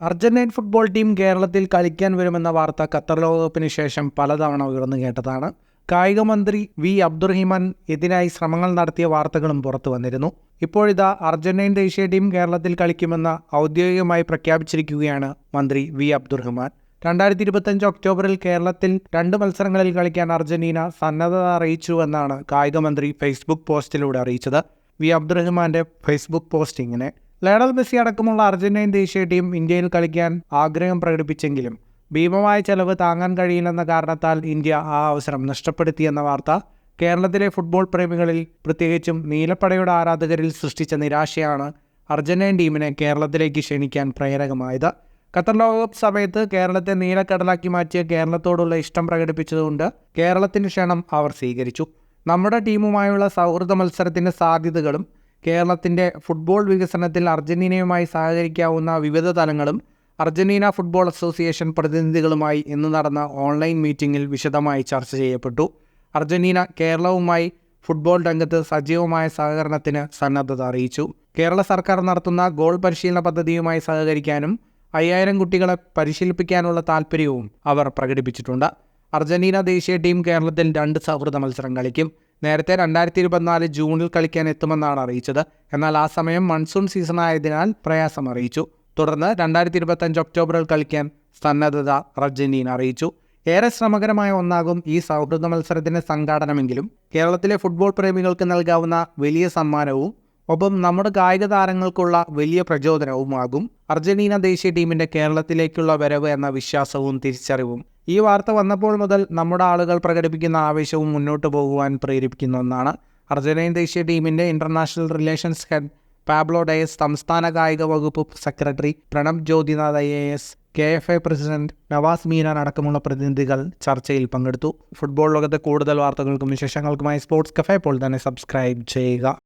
Argentine football team കേരളത്തിൽ കളിക്കാൻ വരുമെന്ന വാർത്ത ഖത്തർ ലോകകപ്പിന് ശേഷം പലതവണ ഉയർന്നു കേട്ടതാണ്. കായിക മന്ത്രി വി അബ്ദുറഹിമാൻ ഇതിനായി ശ്രമങ്ങൾ നടത്തിയ വാർത്തകളും പുറത്തു വന്നിരുന്നു. ഇപ്പോഴിതാ അർജന്റീൻ ദേശീയ ടീം കേരളത്തിൽ കളിക്കുമെന്ന് ഔദ്യോഗികമായി പ്രഖ്യാപിച്ചിരിക്കുകയാണ് മന്ത്രി വി അബ്ദുറഹിമാൻ. 2025 ഒക്ടോബറിൽ കേരളത്തിൽ 2 മത്സരങ്ങളിൽ കളിക്കാൻ അർജന്റീന സന്നദ്ധത അറിയിച്ചുവെന്നാണ് കായിക മന്ത്രി ഫേസ്ബുക്ക് പോസ്റ്റിലൂടെ അറിയിച്ചത്. വി അബ്ദുറഹിമാന്റെ ഫേസ്ബുക്ക് പോസ്റ്റ് ഇങ്ങനെ: ലയണൽ മെസ്സി അടക്കമുള്ള അർജന്റീൻ ദേശീയ ടീം ഇന്ത്യയിൽ കളിക്കാൻ ആഗ്രഹം പ്രകടിപ്പിച്ചെങ്കിലും ഭീമമായ ചെലവ് താങ്ങാൻ കഴിയില്ലെന്ന കാരണത്താൽ ഇന്ത്യ ആ അവസരം നഷ്ടപ്പെടുത്തിയെന്ന വാർത്ത കേരളത്തിലെ ഫുട്ബോൾ പ്രേമികളിൽ, പ്രത്യേകിച്ചും നീലപ്പടയുടെ ആരാധകരിൽ സൃഷ്ടിച്ച നിരാശയാണ് അർജന്റീൻ ടീമിനെ കേരളത്തിലേക്ക് ക്ഷണിക്കാൻ പ്രേരകമായത്. ഖത്തർ ലോകകപ്പ് സമയത്ത് കേരളത്തെ നീലക്കടലാക്കി മാറ്റിയ കേരളത്തോടുള്ള ഇഷ്ടം പ്രകടിപ്പിച്ചതുകൊണ്ട് കേരളത്തിന് ക്ഷണം അവർ സ്വീകരിച്ചു. നമ്മുടെ ടീമുമായുള്ള സൗഹൃദ മത്സരത്തിൻ്റെ സാധ്യതകളും കേരളത്തിൻ്റെ ഫുട്ബോൾ വികസനത്തിൽ അർജന്റീനയുമായി സഹകരിക്കാവുന്ന വിവിധ തലങ്ങളും അർജന്റീന ഫുട്ബോൾ അസോസിയേഷൻ പ്രതിനിധികളുമായി ഇന്ന് നടന്ന ഓൺലൈൻ മീറ്റിംഗിൽ വിശദമായി ചർച്ച ചെയ്യപ്പെട്ടു. അർജന്റീന കേരളവുമായി ഫുട്ബോൾ രംഗത്ത് സജീവമായ സഹകരണത്തിന് സന്നദ്ധത അറിയിച്ചു. കേരള സർക്കാർ നടത്തുന്ന ഗോൾ പരിശീലന പദ്ധതിയുമായി സഹകരിക്കാനും 5000 കുട്ടികളെ പരിശീലിപ്പിക്കാനുള്ള താൽപ്പര്യവും അവർ പ്രകടിപ്പിച്ചിട്ടുണ്ട്. അർജന്റീന ദേശീയ ടീം കേരളത്തിൽ 2 സൗഹൃദ മത്സരം കളിക്കും. നേരത്തെ 2024 ജൂണിൽ കളിക്കാൻ എത്തുമെന്നാണ് അറിയിച്ചത്. എന്നാൽ ആ സമയം മൺസൂൺ സീസണായതിനാൽ പ്രയാസം അറിയിച്ചു. തുടർന്ന് 2025 ഒക്ടോബറിൽ കളിക്കാൻ സന്നദ്ധത അർജന്റീന അറിയിച്ചു. ഏറെ ശ്രമകരമായ ഒന്നാകും ഈ സൗഹൃദ മത്സരത്തിൻ്റെ സംഘാടനമെങ്കിലും കേരളത്തിലെ ഫുട്ബോൾ പ്രേമികൾക്ക് നൽകാവുന്ന വലിയ സമ്മാനവും ഒപ്പം നമ്മുടെ കായിക താരങ്ങൾക്കുള്ള വലിയ പ്രചോദനവുമാകും അർജന്റീന ദേശീയ ടീമിൻ്റെ കേരളത്തിലേക്കുള്ള വരവ് എന്ന വിശ്വാസവും തിരിച്ചറിവും ഈ വാർത്ത വന്നപ്പോൾ മുതൽ നമ്മുടെ ആളുകൾ പ്രകടിപ്പിക്കുന്ന ആവേശവും മുന്നോട്ട് പോകുവാൻ പ്രേരിപ്പിക്കുന്ന ഒന്നാണ്. അർജന്റീൻ ദേശീയ ടീമിൻ്റെ international relations head Pablo Diaz, സംസ്ഥാന കായിക വകുപ്പ് secretary Pranab Jyothinath IAS, KFA president Navas Meenan അടക്കമുള്ള പ്രതിനിധികൾ ചർച്ചയിൽ പങ്കെടുത്തു. ഫുട്ബോൾ ലോകത്തെ കൂടുതൽ വാർത്തകൾക്കും വിശേഷങ്ങൾക്കുമായി സ്പോർട്സ് കഫേ ഇപ്പോൾ തന്നെ സബ്സ്ക്രൈബ് ചെയ്യുക.